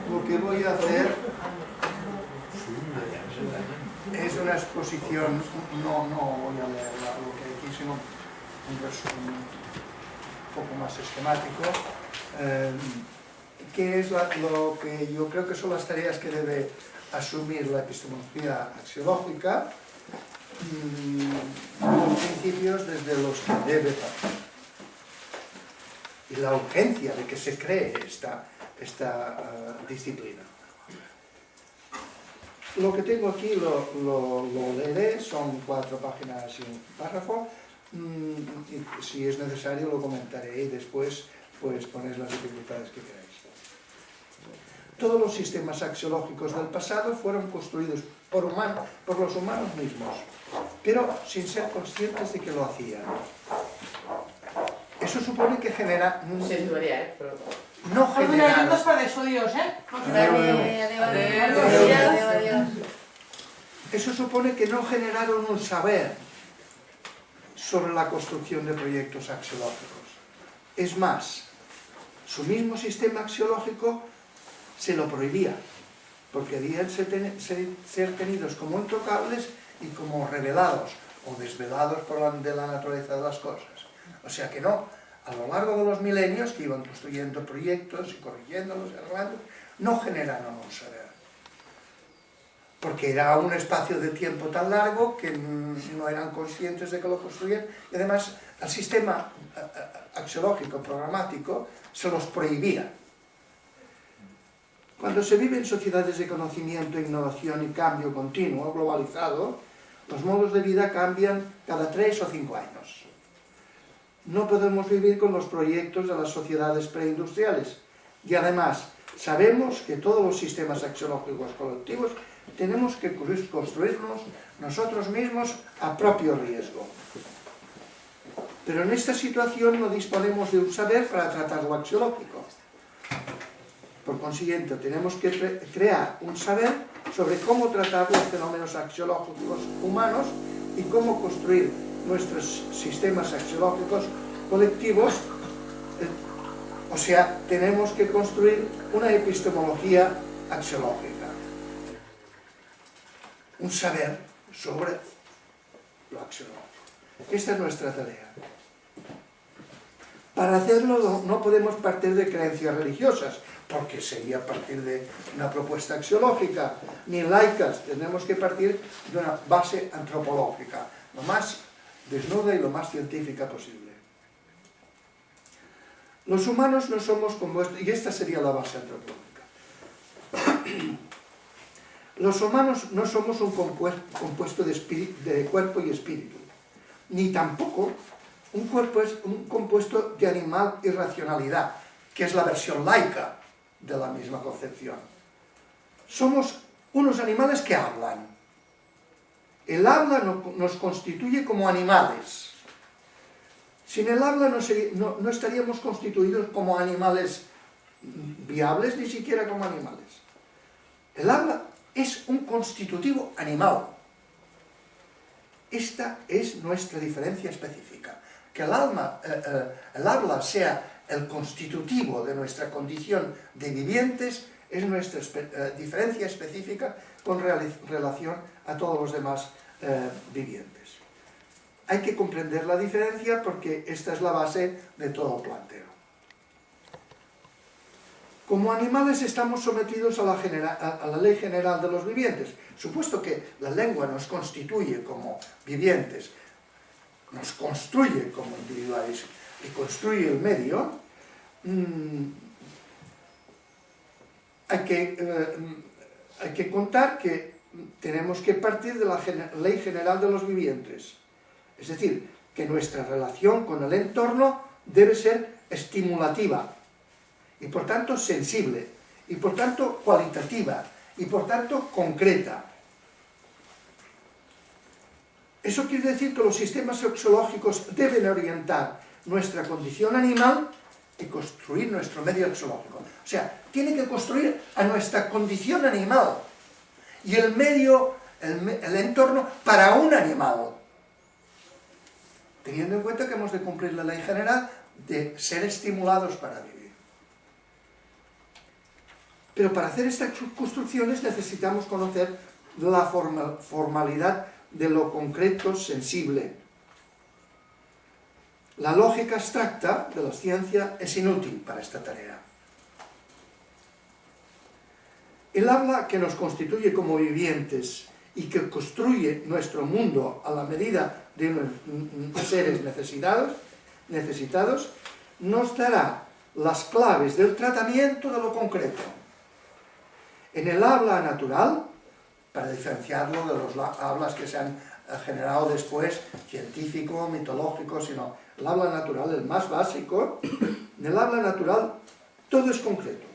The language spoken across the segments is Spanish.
lo que voy a hacer es una exposición, no voy a leer lo que hay aquí, sino un resumen un poco más esquemático, que es lo que yo creo que son las tareas que debe asumir la epistemología axiológica, los principios desde los que debe partir y la urgencia de que se cree esta disciplina. Lo que tengo aquí lo leeré, son 4 páginas y un párrafo, y si es necesario lo comentaré y después pues ponéis las dificultades que queráis. Todos los sistemas axiológicos del pasado fueron construidos por los humanos mismos, pero sin ser conscientes de que lo hacían. Eso supone que genera... No generaron... Eso supone que no generaron un saber sobre la construcción de proyectos axiológicos. Es más, su mismo sistema axiológico se lo prohibía, porque debían ser tenidos como intocables y como revelados o desvelados de la naturaleza de las cosas. O sea que no, a lo largo de los milenios que iban construyendo proyectos y corrigiéndolos y arreglando, no generaron un saber. Porque era un espacio de tiempo tan largo que no eran conscientes de que lo construían, y además el sistema axiológico programático se los prohibía. Cuando se vive en sociedades de conocimiento, innovación y cambio continuo, globalizado, los modos de vida cambian cada 3 o 5 años. No podemos vivir con los proyectos de las sociedades preindustriales, y además sabemos que todos los sistemas axiológicos colectivos tenemos que construirnos nosotros mismos a propio riesgo. Pero en esta situación no disponemos de un saber para tratar lo axiológico. Por consiguiente, tenemos que crear un saber sobre cómo tratar los fenómenos axiológicos humanos y cómo construir nuestros sistemas axiológicos colectivos. O sea, tenemos que construir una epistemología axiológica. Un saber sobre lo axiológico. Esta es nuestra tarea. Para hacerlo no podemos partir de creencias religiosas, porque sería partir de una propuesta axiológica, ni laicas. Tenemos que partir de una base antropológica, lo más desnuda y lo más científica posible. Los humanos no somos compuestos, y esta sería la base antropológica. Los humanos no somos un compuesto de cuerpo y espíritu, ni tampoco un compuesto de animal y racionalidad, que es la versión laica de la misma concepción. Somos unos animales que hablan. El habla nos constituye como animales. Sin el habla no estaríamos constituidos como animales viables, ni siquiera como animales. El habla es un constitutivo animal. Esta es nuestra diferencia específica. Que el habla sea el constitutivo de nuestra condición de vivientes es nuestra diferencia específica con relación a todos los demás vivientes. Hay que comprender la diferencia porque esta es la base de todo planteo. Como animales estamos sometidos a la ley general de los vivientes. Supuesto que la lengua nos constituye como vivientes, nos construye como individuales y construye el medio, hay que contar que tenemos que partir de la ley general de los vivientes. Es decir, que nuestra relación con el entorno debe ser estimulativa y por tanto sensible, y por tanto cualitativa, y por tanto concreta. Eso quiere decir que los sistemas axiológicos deben orientar nuestra condición animal y construir nuestro medio axiológico. O sea, tiene que construir a nuestra condición animal y el medio, el entorno para un animal. Teniendo en cuenta que hemos de cumplir la ley general de ser estimulados para vivir. Pero para hacer estas construcciones necesitamos conocer la formalidad de lo concreto sensible. La lógica abstracta de la ciencia es inútil para esta tarea. El habla que nos constituye como vivientes y que construye nuestro mundo a la medida de unos seres necesitados, nos dará las claves del tratamiento de lo concreto. En el habla natural, para diferenciarlo de los hablas que se han generado después, científico, mitológico, sino el habla natural, el más básico, en el habla natural todo es concreto.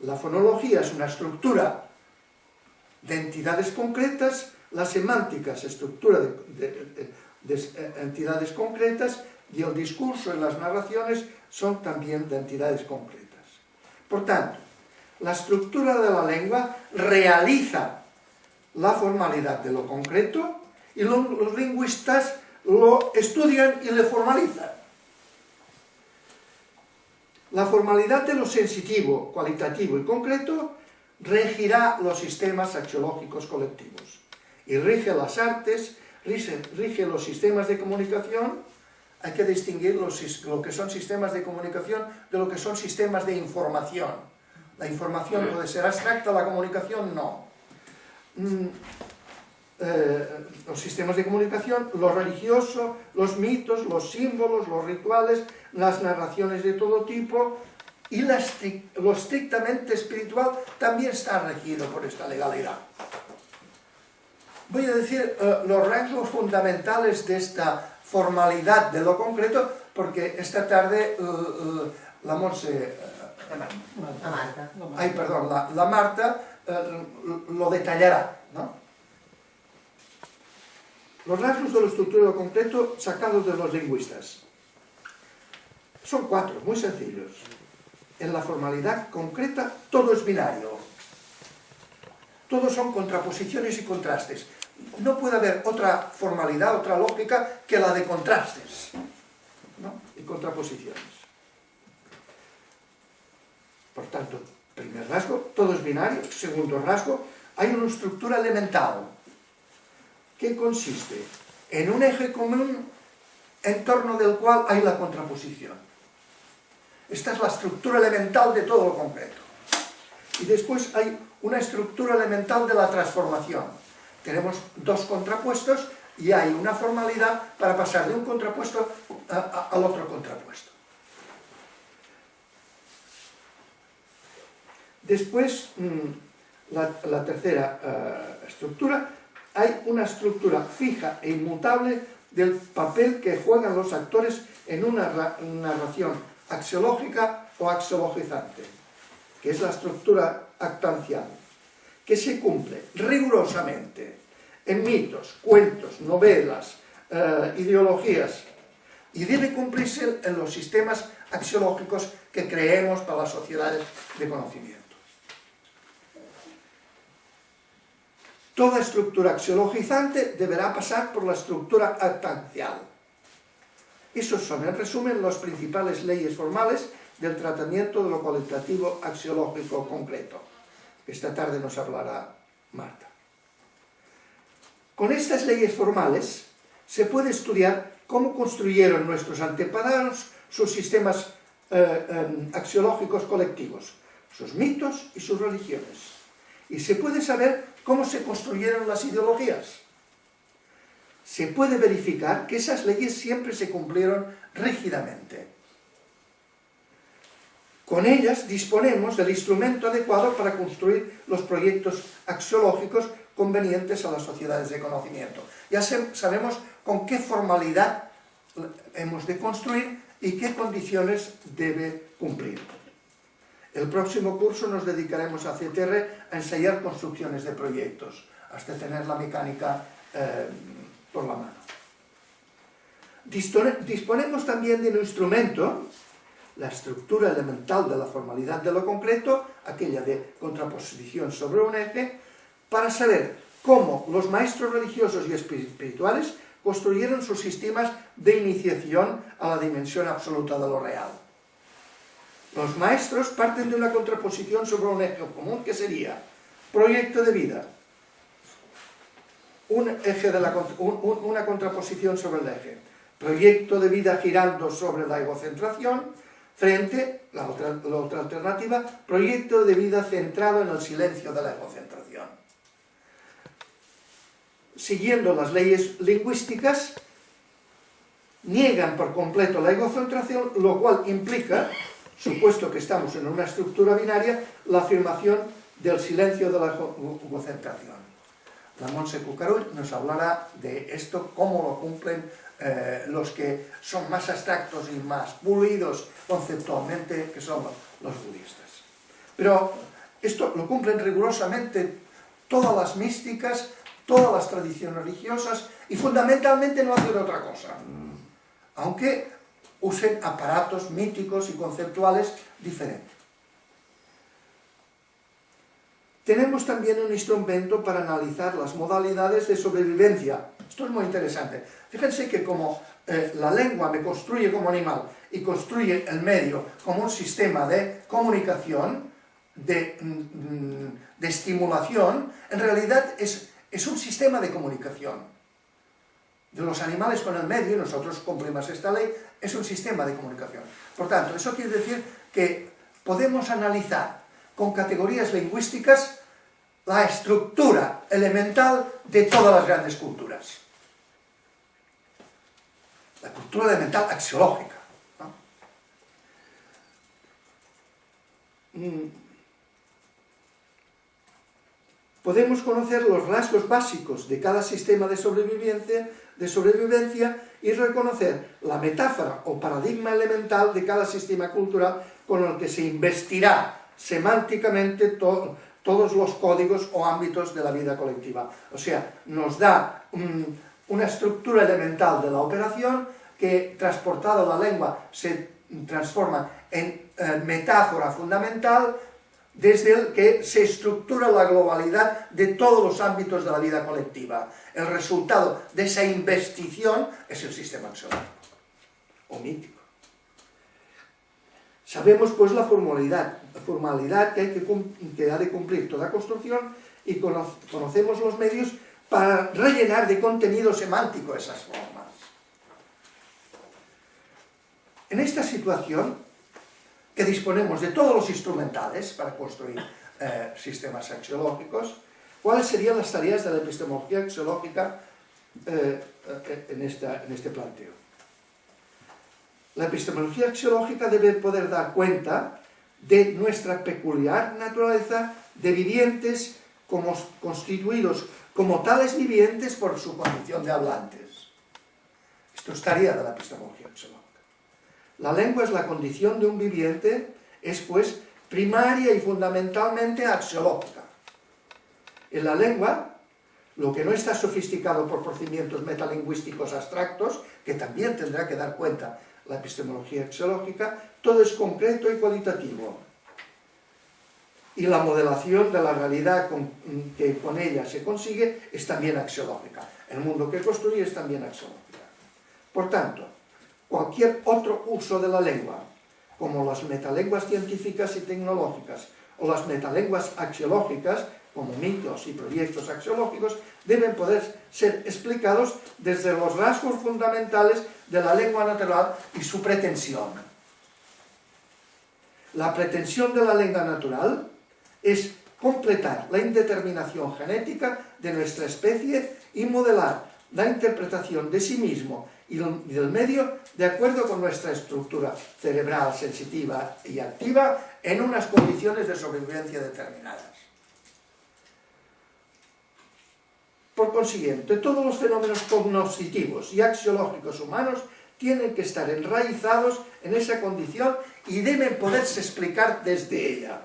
La fonología es una estructura de entidades concretas, la semántica es estructura de entidades concretas y el discurso y las narraciones son también de entidades concretas. Por tanto, la estructura de la lengua realiza la formalidad de lo concreto y los lingüistas lo estudian y le formalizan. La formalidad de lo sensitivo, cualitativo y concreto regirá los sistemas axiológicos colectivos y rige las artes, rige los sistemas de comunicación. Hay que distinguir lo que son sistemas de comunicación de lo que son sistemas de información. La información puede ser abstracta, la comunicación no. Los sistemas de comunicación, lo religioso, los mitos, los símbolos, los rituales, las narraciones de todo tipo y lo estrictamente espiritual también está regido por esta legalidad. Voy a decir los rasgos fundamentales de esta formalidad de lo concreto porque esta tarde la Marta lo detallará, ¿no? Los rasgos de la estructura de lo concreto sacados de los lingüistas. Son 4, muy sencillos. En la formalidad concreta todo es binario. Todos son contraposiciones y contrastes. No puede haber otra formalidad, otra lógica que la de contrastes, ¿no? Y contraposiciones. Por tanto, primer rasgo, todo es binario. Segundo rasgo, hay una estructura elemental que consiste en un eje común en torno del cual hay la contraposición. Esta es la estructura elemental de todo lo concreto. Y después hay una estructura elemental de la transformación. Tenemos dos contrapuestos y hay una formalidad para pasar de un contrapuesto al otro contrapuesto. Después, la tercera estructura, hay una estructura fija e inmutable del papel que juegan los actores en una narración axiológica o axiologizante, que es la estructura actancial, que se cumple rigurosamente en mitos, cuentos, novelas, ideologías, y debe cumplirse en los sistemas axiológicos que creemos para las sociedades de conocimiento. Toda estructura axiologizante deberá pasar por la estructura actancial. Esos son, en resumen, las principales leyes formales del tratamiento de lo cualitativo axiológico concreto. Esta tarde nos hablará Marta. Con estas leyes formales se puede estudiar cómo construyeron nuestros antepasados sus sistemas axiológicos colectivos, sus mitos y sus religiones. Y se puede saber cómo se construyeron las ideologías. Se puede verificar que esas leyes siempre se cumplieron rígidamente. Con ellas disponemos del instrumento adecuado para construir los proyectos axiológicos convenientes a las sociedades de conocimiento. Ya sabemos con qué formalidad hemos de construir y qué condiciones debe cumplir. El próximo curso nos dedicaremos a CTR a ensayar construcciones de proyectos, hasta tener la mecánica por la mano. Disponemos también de un instrumento, la estructura elemental de la formalidad de lo concreto, aquella de contraposición sobre un eje, para saber cómo los maestros religiosos y espirituales construyeron sus sistemas de iniciación a la dimensión absoluta de lo real. Los maestros parten de una contraposición sobre un eje común que sería proyecto de vida, una contraposición sobre el eje, proyecto de vida girando sobre la egocentración, frente, la otra alternativa, proyecto de vida centrado en el silencio de la egocentración. Siguiendo las leyes lingüísticas, niegan por completo la egocentración, lo cual implica, supuesto que estamos en una estructura binaria, la afirmación del silencio de la egocentración. La Montse Cucarull nos hablará de esto, cómo lo cumplen los que son más abstractos y más pulidos conceptualmente, que son los budistas. Pero esto lo cumplen rigurosamente todas las místicas, todas las tradiciones religiosas, y fundamentalmente no hacen otra cosa, aunque usen aparatos míticos y conceptuales diferentes. Tenemos también un instrumento para analizar las modalidades de sobrevivencia. Esto es muy interesante. Fíjense que como la lengua me construye como animal y construye el medio como un sistema de comunicación, de estimulación, en realidad es un sistema de comunicación. De los animales con el medio, y nosotros cumplimos esta ley, es un sistema de comunicación. Por tanto, eso quiere decir que podemos analizar con categorías lingüísticas la estructura elemental de todas las grandes culturas. La cultura elemental axiológica, ¿no? Podemos conocer los rasgos básicos de cada sistema de sobrevivencia y reconocer la metáfora o paradigma elemental de cada sistema cultural con el que se investirá semánticamente todos los códigos o ámbitos de la vida colectiva. O sea, nos da una estructura elemental de la operación que, transportada a la lengua, se transforma en metáfora fundamental desde el que se estructura la globalidad de todos los ámbitos de la vida colectiva. El resultado de esa investición es el sistema axiológico o mítico. Sabemos pues la formalidad que ha de cumplir toda construcción y conocemos los medios para rellenar de contenido semántico esas formas. En esta situación, que disponemos de todos los instrumentales para construir sistemas axiológicos, ¿cuáles serían las tareas de la epistemología axiológica en este planteo? La epistemología axiológica debe poder dar cuenta de nuestra peculiar naturaleza de vivientes constituidos como tales vivientes por su condición de hablantes. Esto es tarea de la epistemología axiológica. La lengua es la condición de un viviente, es pues primaria y fundamentalmente axiológica. En la lengua, lo que no está sofisticado por procedimientos metalingüísticos abstractos, que también tendrá que dar cuenta la epistemología axiológica, todo es concreto y cualitativo. Y la modelación de la realidad que con ella se consigue es también axiológica. El mundo que construye es también axiológica. Por tanto, cualquier otro uso de la lengua, como las metalenguas científicas y tecnológicas, o las metalenguas axiológicas, como mitos y proyectos axiológicos, deben poder ser explicados desde los rasgos fundamentales de la lengua natural y su pretensión. La pretensión de la lengua natural es completar la indeterminación genética de nuestra especie y modelar la interpretación de sí mismo y del medio de acuerdo con nuestra estructura cerebral, sensitiva y activa en unas condiciones de sobrevivencia determinadas. Por consiguiente, todos los fenómenos cognoscitivos y axiológicos humanos tienen que estar enraizados en esa condición y deben poderse explicar desde ella.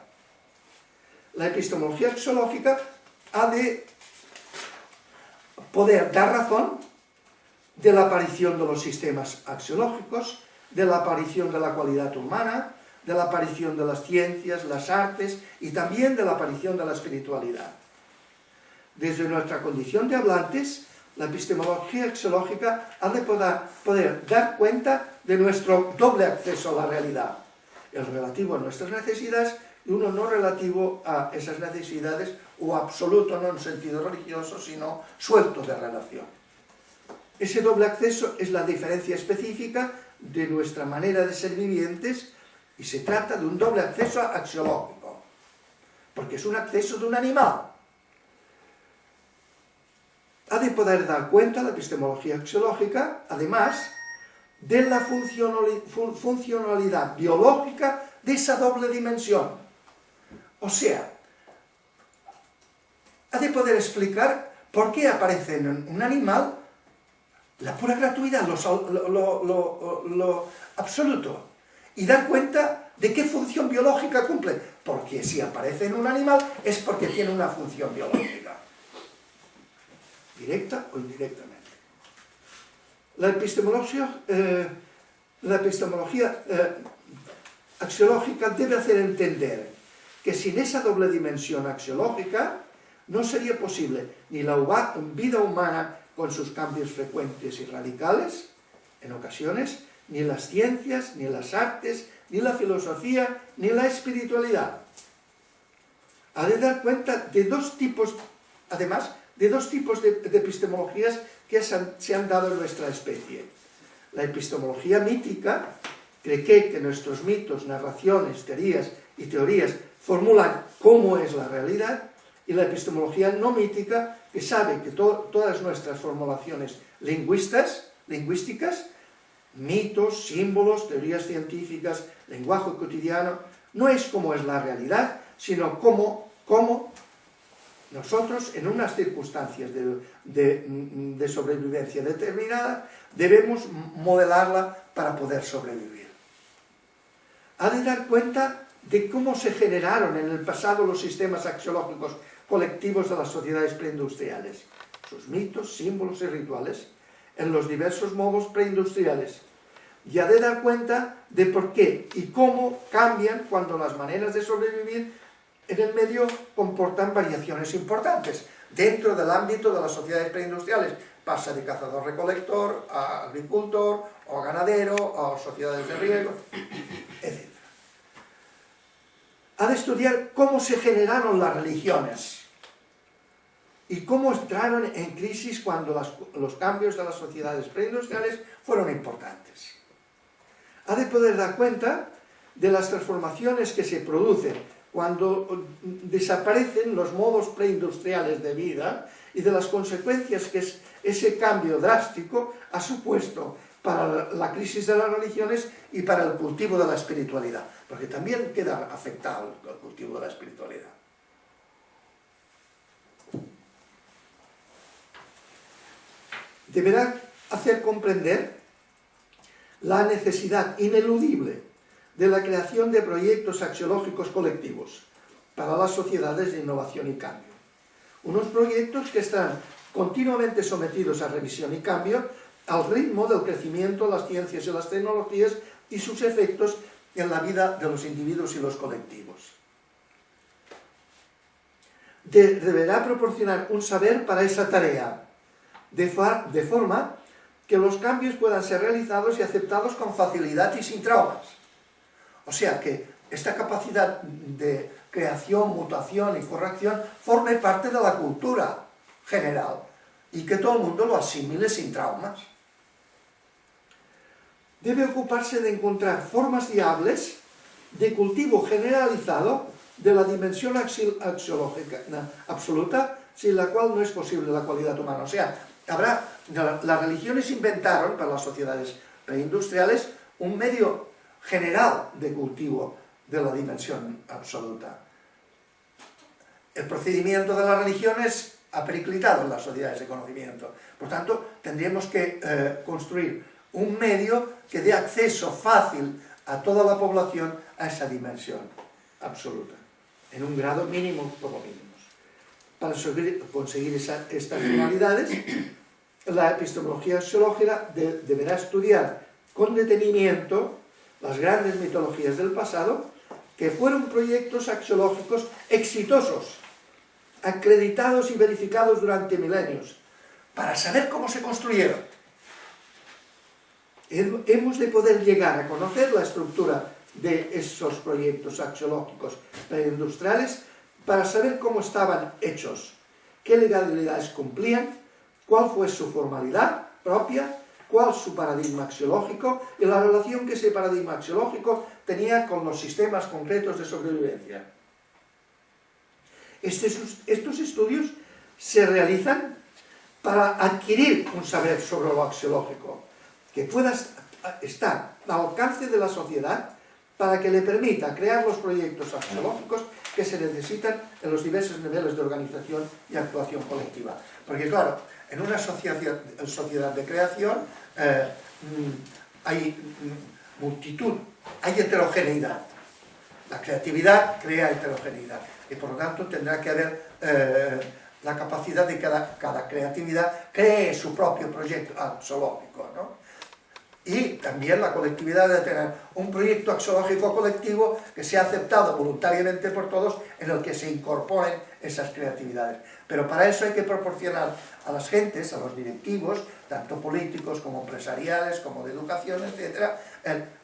La epistemología axiológica ha de poder dar razón de la aparición de los sistemas axiológicos, de la aparición de la cualidad humana, de la aparición de las ciencias, las artes y también de la aparición de la espiritualidad. Desde nuestra condición de hablantes, la epistemología axiológica ha de poder dar cuenta de nuestro doble acceso a la realidad, el relativo a nuestras necesidades y uno no relativo a esas necesidades, o absoluto no en sentido religioso, sino suelto de relación. Ese doble acceso es la diferencia específica de nuestra manera de ser vivientes, y se trata de un doble acceso axiológico, porque es un acceso de un animal. Ha de poder dar cuenta la epistemología axiológica, además, de la funcionalidad biológica de esa doble dimensión. O sea, ha de poder explicar por qué aparece en un animal la pura gratuidad, lo absoluto, y dar cuenta de qué función biológica cumple, porque si aparece en un animal es porque tiene una función biológica, directa o indirectamente. La epistemología axiológica debe hacer entender que sin esa doble dimensión axiológica no sería posible ni la vida humana con sus cambios frecuentes y radicales, en ocasiones, ni las ciencias, ni las artes, ni la filosofía, ni la espiritualidad. Ha de dar cuenta de dos tipos, además, de dos tipos de epistemologías que se han dado en nuestra especie. La epistemología mítica cree que nuestros mitos, narraciones, teorías y teorías formulan cómo es la realidad, y la epistemología no mítica, que sabe que todas nuestras formulaciones lingüísticas, mitos, símbolos, teorías científicas, lenguaje cotidiano, no es cómo es la realidad, sino cómo nosotros, en unas circunstancias de sobrevivencia determinada, debemos modelarla para poder sobrevivir. Ha de dar cuenta de cómo se generaron en el pasado los sistemas axiológicos colectivos de las sociedades preindustriales, sus mitos, símbolos y rituales, en los diversos modos preindustriales, y ha de dar cuenta de por qué y cómo cambian cuando las maneras de sobrevivir en el medio comportan variaciones importantes. Dentro del ámbito de las sociedades preindustriales pasa de cazador-recolector a agricultor, o ganadero, a sociedades de riego, etc. Ha de estudiar cómo se generaron las religiones y cómo entraron en crisis cuando los cambios de las sociedades preindustriales fueron importantes. Ha de poder dar cuenta de las transformaciones que se producen cuando desaparecen los modos preindustriales de vida y de las consecuencias que ese cambio drástico ha supuesto para la crisis de las religiones y para el cultivo de la espiritualidad, porque también queda afectado el cultivo de la espiritualidad. Deberá hacer comprender la necesidad ineludible de la creación de proyectos axiológicos colectivos para las sociedades de innovación y cambio. Unos proyectos que están continuamente sometidos a revisión y cambio al ritmo del crecimiento de las ciencias y las tecnologías y sus efectos en la vida de los individuos y los colectivos. Deberá proporcionar un saber para esa tarea, de forma que los cambios puedan ser realizados y aceptados con facilidad y sin traumas. O sea, que esta capacidad de creación, mutación y corrección forme parte de la cultura general y que todo el mundo lo asimile sin traumas. Debe ocuparse de encontrar formas viables de cultivo generalizado de la dimensión axiológica absoluta, sin la cual no es posible la cualidad humana. O sea, las religiones inventaron para las sociedades preindustriales un medio general de cultivo de la dimensión absoluta. El procedimiento de las religiones ha periclitado en las sociedades de conocimiento. Por tanto, tendríamos que construir un medio que dé acceso fácil a toda la población a esa dimensión absoluta, en un grado mínimo por lo mínimo. Para conseguir estas finalidades, la epistemología axiológica deberá estudiar con detenimiento las grandes mitologías del pasado, que fueron proyectos axiológicos exitosos, acreditados y verificados durante milenios, para saber cómo se construyeron. Hemos de poder llegar a conocer la estructura de esos proyectos axiológicos preindustriales para saber cómo estaban hechos, qué legalidades cumplían, cuál fue su formalidad propia, cuál su paradigma axiológico y la relación que ese paradigma axiológico tenía con los sistemas concretos de sobrevivencia. Estos estudios se realizan para adquirir un saber sobre lo axiológico que pueda estar al alcance de la sociedad para que le permita crear los proyectos axiológicos que se necesitan en los diversos niveles de organización y actuación colectiva. Porque claro, en una sociedad de creación hay multitud, hay heterogeneidad. La creatividad crea heterogeneidad y por lo tanto tendrá que haber la capacidad de que cada creatividad cree su propio proyecto axiológico, ¿no? Y también la colectividad de tener un proyecto axiológico colectivo que sea aceptado voluntariamente por todos, en el que se incorporen esas creatividades. Pero para eso hay que proporcionar a las gentes, a los directivos, tanto políticos como empresariales, como de educación, etc.,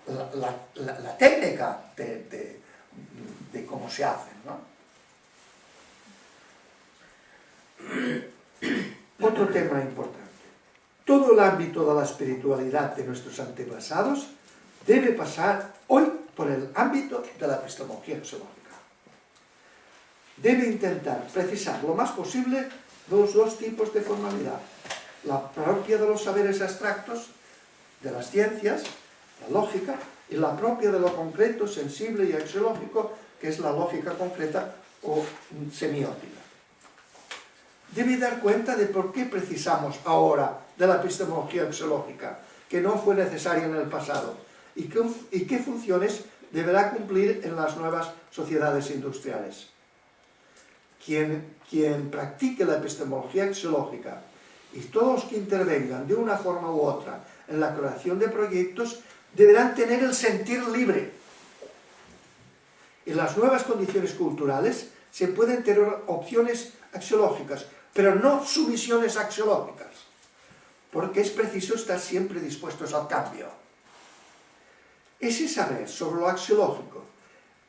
la técnica de cómo se hacen, ¿no? Otro tema importante. Todo el ámbito de la espiritualidad de nuestros antepasados debe pasar hoy por el ámbito de la epistemología axiológica. Debe intentar precisar lo más posible los dos tipos de formalidad. La propia de los saberes abstractos, de las ciencias, la lógica, y la propia de lo concreto, sensible y axiológico, que es la lógica concreta o semiótica. Debe dar cuenta de por qué precisamos ahora de la epistemología axiológica, que no fue necesaria en el pasado, y qué funciones deberá cumplir en las nuevas sociedades industriales. Quien practique la epistemología axiológica y todos los que intervengan de una forma u otra en la creación de proyectos deberán tener el sentir libre. En las nuevas condiciones culturales se pueden tener opciones axiológicas, pero no sumisiones axiológicas, porque es preciso estar siempre dispuestos al cambio. Ese saber sobre lo axiológico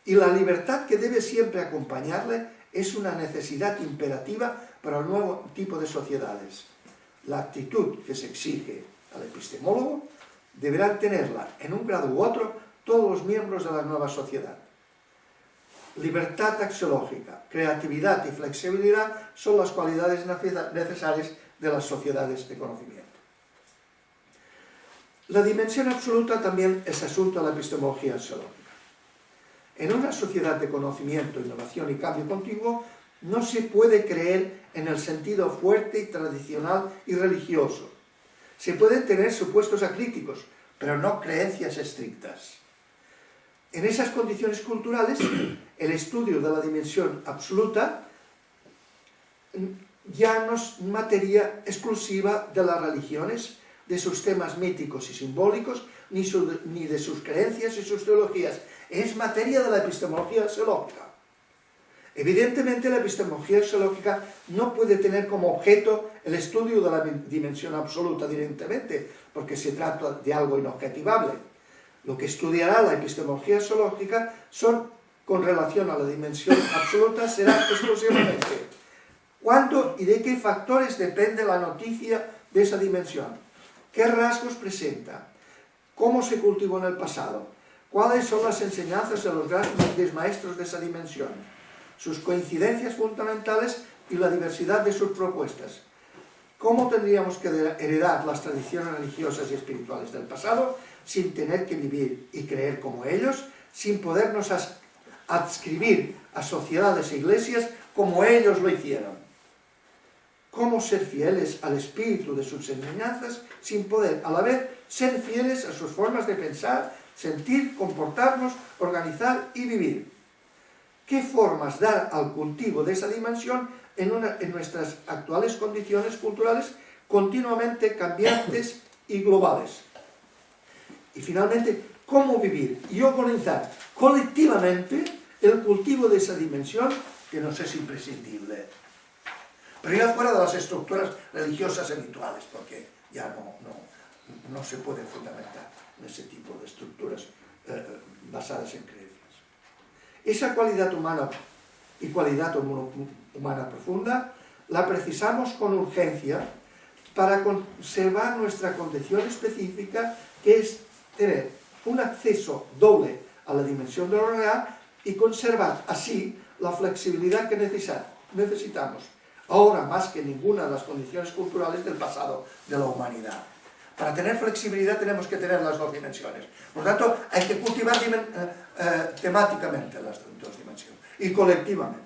y la libertad que debe siempre acompañarle es una necesidad imperativa para el nuevo tipo de sociedades. La actitud que se exige al epistemólogo deberán tenerla en un grado u otro todos los miembros de la nueva sociedad. Libertad axiológica, creatividad y flexibilidad son las cualidades necesarias de las sociedades de conocimiento. La dimensión absoluta también es asunto de la epistemología axiológica. En una sociedad de conocimiento, innovación y cambio continuo, no se puede creer en el sentido fuerte y tradicional y religioso. Se pueden tener supuestos acríticos, pero no creencias estrictas. En esas condiciones culturales, el estudio de la dimensión absoluta ya no es materia exclusiva de las religiones, de sus temas míticos y simbólicos, ni de sus creencias y sus teologías. Es materia de la epistemología axiológica. Evidentemente, la epistemología axiológica no puede tener como objeto el estudio de la dimensión absoluta directamente, porque se trata de algo inobjetivable. Lo que estudiará la epistemología axiológica con relación a la dimensión absoluta será exclusivamente cuándo y de qué factores depende la noticia de esa dimensión, qué rasgos presenta, cómo se cultivó en el pasado, cuáles son las enseñanzas de los grandes maestros de esa dimensión, sus coincidencias fundamentales y la diversidad de sus propuestas. ¿Cómo tendríamos que heredar las tradiciones religiosas y espirituales del pasado sin tener que vivir y creer como ellos, sin podernos adscribir a sociedades e iglesias como ellos lo hicieron? ¿Cómo ser fieles al espíritu de sus enseñanzas sin poder a la vez ser fieles a sus formas de pensar, sentir, comportarnos, organizar y vivir? ¿Qué formas dar al cultivo de esa dimensión en nuestras actuales condiciones culturales continuamente cambiantes y globales? Y finalmente, ¿cómo vivir y organizar colectivamente el cultivo de esa dimensión que nos es imprescindible? Pero ya fuera de las estructuras religiosas habituales, porque ya no se puede fundamentar en ese tipo de estructuras basadas en creencias. Esa cualidad humana y cualidad humana profunda la precisamos con urgencia para conservar nuestra condición específica, que es tener un acceso doble a la dimensión de lo real y conservar así la flexibilidad que necesitamos, ahora más que ninguna de las condiciones culturales del pasado de la humanidad. Para tener flexibilidad tenemos que tener las dos dimensiones. Por lo tanto, hay que cultivar temáticamente las dos dimensiones y colectivamente.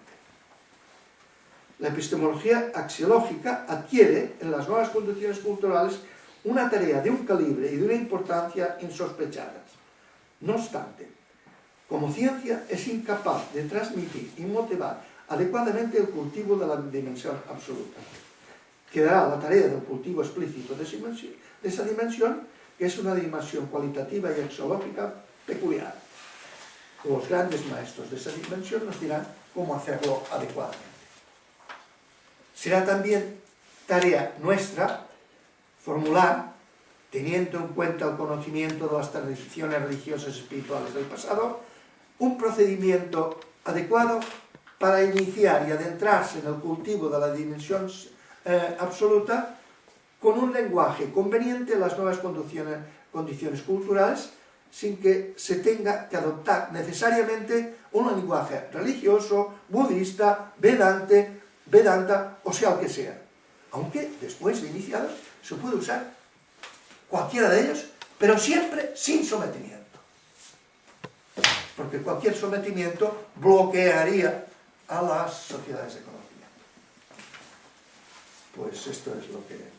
La epistemología axiológica adquiere en las nuevas condiciones culturales una tarea de un calibre y de una importancia insospechadas. No obstante, como ciencia es incapaz de transmitir y motivar adecuadamente el cultivo de la dimensión absoluta. Quedará la tarea del cultivo explícito de esa dimensión, que es una dimensión cualitativa y axiológica peculiar. Los grandes maestros de esa dimensión nos dirán cómo hacerlo adecuadamente. Será también tarea nuestra formular, teniendo en cuenta el conocimiento de las tradiciones religiosas y espirituales del pasado, un procedimiento adecuado para iniciar y adentrarse en el cultivo de la dimensión absoluta con un lenguaje conveniente en las nuevas condiciones culturales, sin que se tenga que adoptar necesariamente un lenguaje religioso, budista, vedanta, o sea el que sea. Aunque después de iniciados se puede usar cualquiera de ellos, pero siempre sin sometimiento. Porque cualquier sometimiento bloquearía a las sociedades de conocimiento. Pues esto es lo que